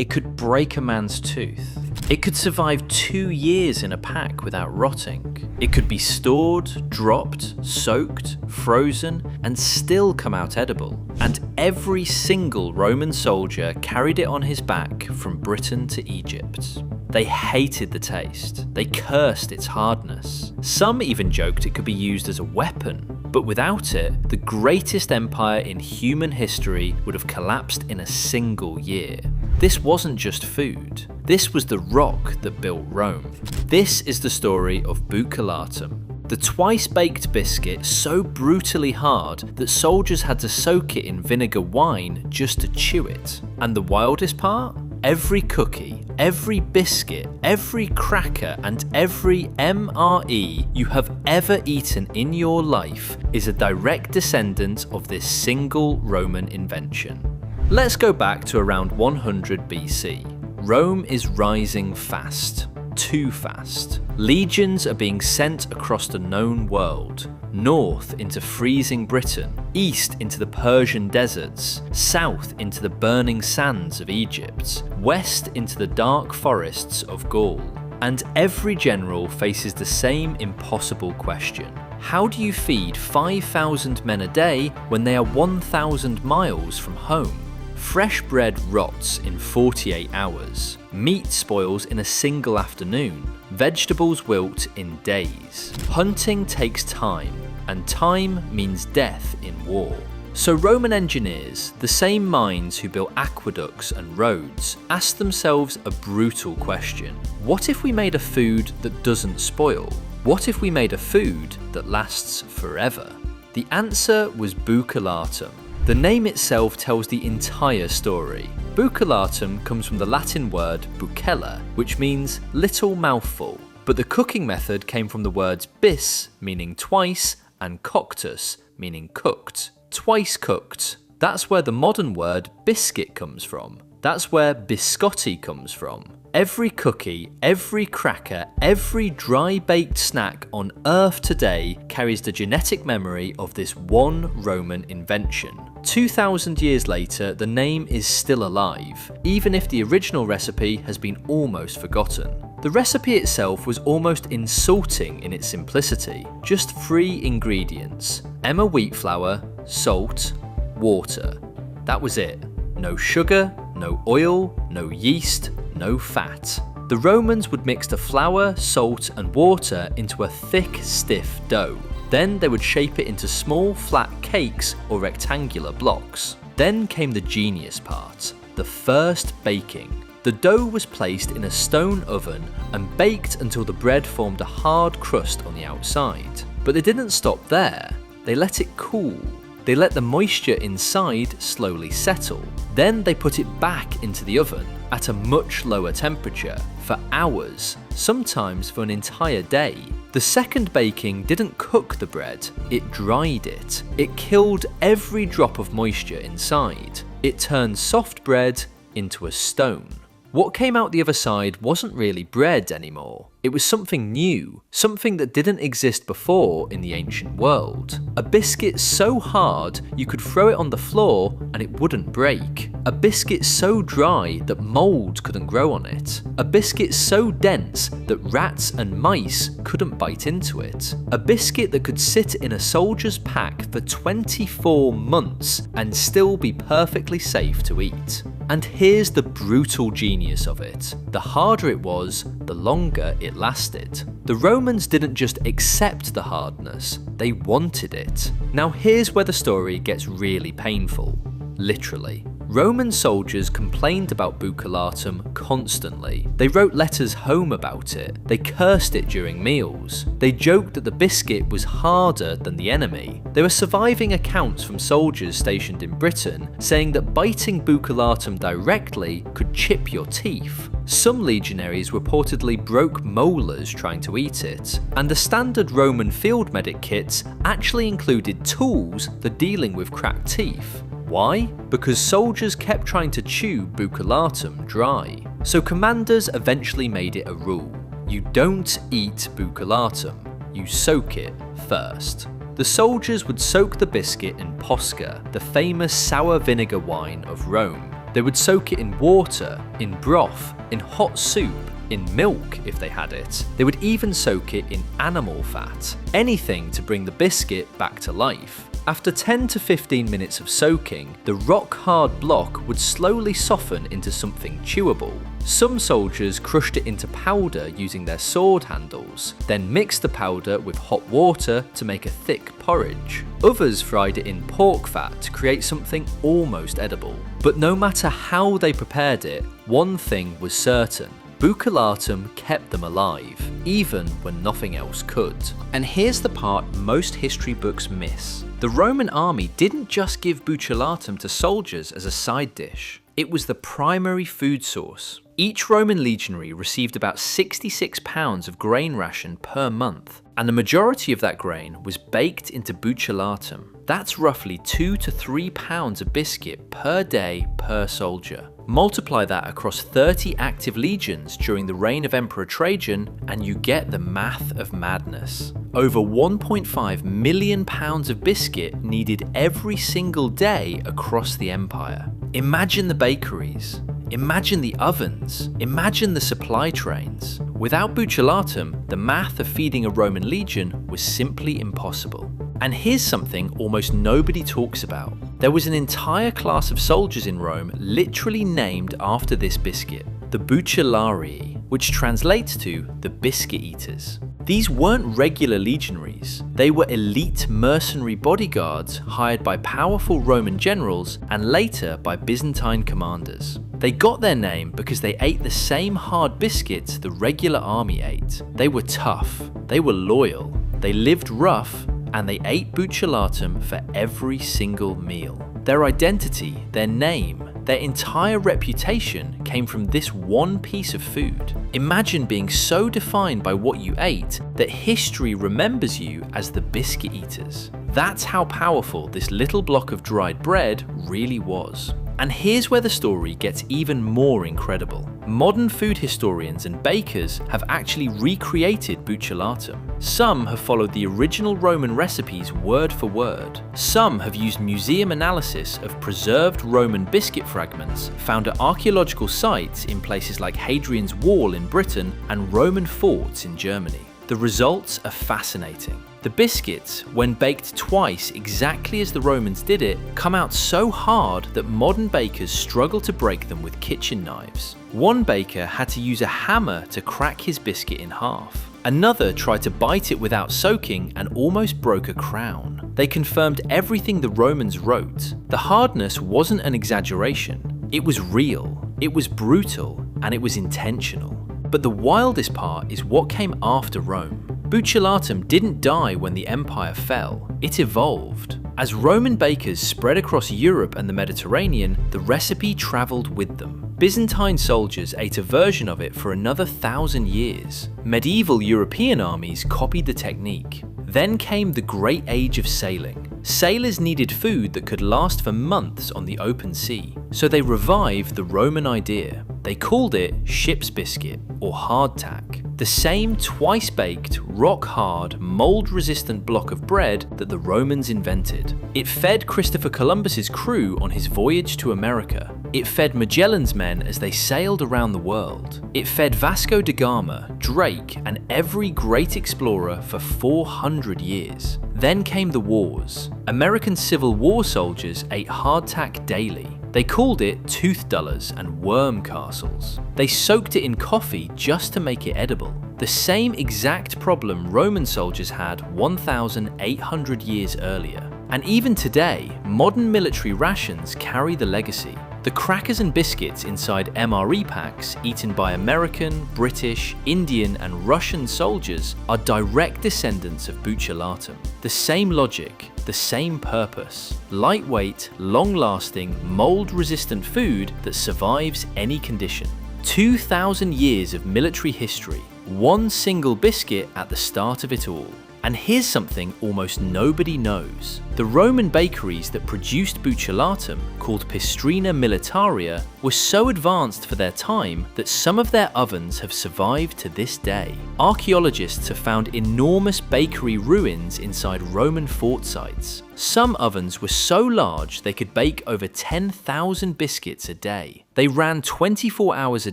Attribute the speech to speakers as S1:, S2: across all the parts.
S1: It could break a man's tooth. It could survive 2 years in a pack without rotting. It could be stored, dropped, soaked, frozen, and still come out edible. And every single Roman soldier carried it on his back from Britain to Egypt. They hated the taste. They cursed its hardness. Some even joked it could be used as a weapon. But without it, the greatest empire in human history would have collapsed in a single year. This wasn't just food. This was the rock that built Rome. This is the story of Bucellatum, the twice-baked biscuit so brutally hard that soldiers had to soak it in vinegar wine just to chew it. And the wildest part? Every cookie, every biscuit, every cracker, and every MRE you have ever eaten in your life is a direct descendant of this single Roman invention. Let's go back to around 100 BC. Rome is rising fast. Too fast. Legions are being sent across the known world, north into freezing Britain, east into the Persian deserts, south into the burning sands of Egypt, west into the dark forests of Gaul. And every general faces the same impossible question. How do you feed 5,000 men a day when they are 1,000 miles from home? Fresh bread rots in 48 hours. Meat spoils in a single afternoon. Vegetables wilt in days. Hunting takes time, and time means death in war. So Roman engineers, the same minds who built aqueducts and roads, asked themselves a brutal question. What if we made a food that doesn't spoil? What if we made a food that lasts forever? The answer was Bucellatum. The name itself tells the entire story. Bucellatum comes from the Latin word bucella, which means little mouthful, but the cooking method came from the words bis, meaning twice, and coctus, meaning cooked. Twice cooked. That's where the modern word biscuit comes from. That's where biscotti comes from. Every cookie, every cracker, every dry-baked snack on Earth today carries the genetic memory of this one Roman invention. 2,000 years later, the name is still alive, even if the original recipe has been almost forgotten. The recipe itself was almost insulting in its simplicity. Just 3 ingredients: Emmer wheat flour, salt, water. That was it. No sugar, no oil, no yeast, no fat. The Romans would mix the flour, salt, and water into a thick, stiff dough. Then they would shape it into small, flat cakes or rectangular blocks. Then came the genius part, the first baking. The dough was placed in a stone oven and baked until the bread formed a hard crust on the outside. But they didn't stop there. They let it cool. They let the moisture inside slowly settle. Then they put it back into the oven at a much lower temperature for hours, sometimes for an entire day. The second baking didn't cook the bread, it dried it. It killed every drop of moisture inside. It turned soft bread into a stone. What came out the other side wasn't really bread anymore. It was something new, something that didn't exist before in the ancient world. A biscuit so hard you could throw it on the floor and it wouldn't break. A biscuit so dry that mold couldn't grow on it. A biscuit so dense that rats and mice couldn't bite into it. A biscuit that could sit in a soldier's pack for 24 months and still be perfectly safe to eat. And here's the brutal genius of it. The harder it was, the longer it lasted. The Romans didn't just accept the hardness, they wanted it. Now here's where the story gets really painful. Literally. Roman soldiers complained about Bucellatum constantly. They wrote letters home about it. They cursed it during meals. They joked that the biscuit was harder than the enemy. There were surviving accounts from soldiers stationed in Britain saying that biting Bucellatum directly could chip your teeth. Some legionaries reportedly broke molars trying to eat it. And the standard Roman field medic kits actually included tools for dealing with cracked teeth. Why? Because soldiers kept trying to chew Bucellatum dry. So commanders eventually made it a rule. You don't eat Bucellatum, you soak it first. The soldiers would soak the biscuit in Posca, the famous sour vinegar wine of Rome. They would soak it in water, in broth, in hot soup, in milk if they had it. They would even soak it in animal fat, anything to bring the biscuit back to life. After 10 to 15 minutes of soaking, the rock-hard block would slowly soften into something chewable. Some soldiers crushed it into powder using their sword handles, then mixed the powder with hot water to make a thick porridge. Others fried it in pork fat to create something almost edible. But no matter how they prepared it, one thing was certain. Bucellatum kept them alive, even when nothing else could. And here's the part most history books miss. The Roman army didn't just give Bucellatum to soldiers as a side dish. It was the primary food source. Each Roman legionary received about 66 pounds of grain ration per month, and the majority of that grain was baked into Bucellatum. That's roughly 2 to 3 pounds of biscuit per day per soldier. Multiply that across 30 active legions during the reign of Emperor Trajan, and you get the math of madness. Over 1.5 million pounds of biscuit needed every single day across the empire. Imagine the bakeries. Imagine the ovens. Imagine the supply trains. Without Bucellatum, the math of feeding a Roman legion was simply impossible. And here's something almost nobody talks about. There was an entire class of soldiers in Rome literally named after this biscuit, the Bucellarii, which translates to the biscuit eaters. These weren't regular legionaries. They were elite mercenary bodyguards hired by powerful Roman generals and later by Byzantine commanders. They got their name because they ate the same hard biscuits the regular army ate. They were tough, they were loyal, they lived rough, and they ate Bucellatum for every single meal. Their identity, their name, their entire reputation came from this one piece of food. Imagine being so defined by what you ate that history remembers you as the biscuit eaters. That's how powerful this little block of dried bread really was. And here's where the story gets even more incredible. Modern food historians and bakers have actually recreated Bucellatum. Some have followed the original Roman recipes word for word. Some have used museum analysis of preserved Roman biscuit fragments found at archaeological sites in places like Hadrian's Wall in Britain and Roman forts in Germany. The results are fascinating. The biscuits, when baked twice exactly as the Romans did it, come out so hard that modern bakers struggle to break them with kitchen knives. One baker had to use a hammer to crack his biscuit in half. Another tried to bite it without soaking and almost broke a crown. They confirmed everything the Romans wrote. The hardness wasn't an exaggeration. It was real, it was brutal, and it was intentional. But the wildest part is what came after Rome. Bucellatum didn't die when the empire fell, it evolved. As Roman bakers spread across Europe and the Mediterranean, the recipe traveled with them. Byzantine soldiers ate a version of it for another 1,000 years. Medieval European armies copied the technique. Then came the Great Age of Sailing. Sailors needed food that could last for months on the open sea, so they revived the Roman idea. They called it ship's biscuit, or hardtack, the same twice-baked, rock-hard, mold-resistant block of bread that the Romans invented. It fed Christopher Columbus's crew on his voyage to America. It fed Magellan's men as they sailed around the world. It fed Vasco da Gama, Drake, and every great explorer for 400 years. Then came the wars. American Civil War soldiers ate hardtack daily. They called it tooth dullers and worm castles. They soaked it in coffee just to make it edible. The same exact problem Roman soldiers had 1,800 years earlier. And even today, modern military rations carry the legacy. The crackers and biscuits inside MRE packs eaten by American, British, Indian, and Russian soldiers are direct descendants of Bucellatum. The same logic, the same purpose. Lightweight, long-lasting, mold-resistant food that survives any condition. 2,000 years of military history, one single biscuit at the start of it all. And here's something almost nobody knows. The Roman bakeries that produced Bucellatum, called Pistrina Militaria, were so advanced for their time that some of their ovens have survived to this day. Archaeologists have found enormous bakery ruins inside Roman fort sites. Some ovens were so large they could bake over 10,000 biscuits a day. They ran 24 hours a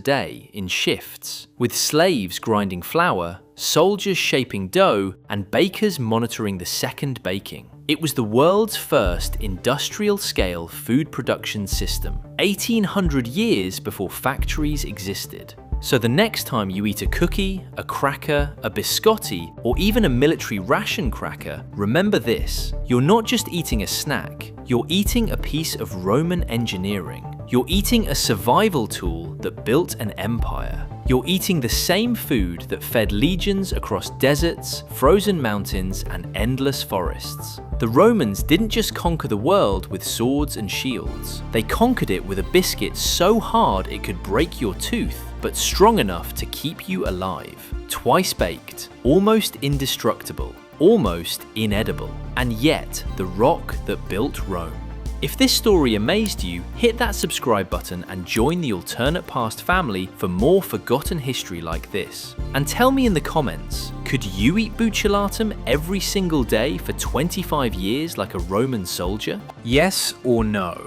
S1: day in shifts, with slaves grinding flour, soldiers shaping dough, and bakers monitoring the second baking. It was the world's first industrial-scale food production system, 1800 years before factories existed. So the next time you eat a cookie, a cracker, a biscotti, or even a military ration cracker, remember this: you're not just eating a snack, you're eating a piece of Roman engineering. You're eating a survival tool that built an empire. You're eating the same food that fed legions across deserts, frozen mountains, and endless forests. The Romans didn't just conquer the world with swords and shields. They conquered it with a biscuit so hard it could break your tooth, but strong enough to keep you alive. Twice baked, almost indestructible, almost inedible, and yet the rock that built Rome. If this story amazed you, hit that subscribe button and join the Alternate Past family for more forgotten history like this. And tell me in the comments, could you eat Bucellatum every single day for 25 years like a Roman soldier? Yes or no?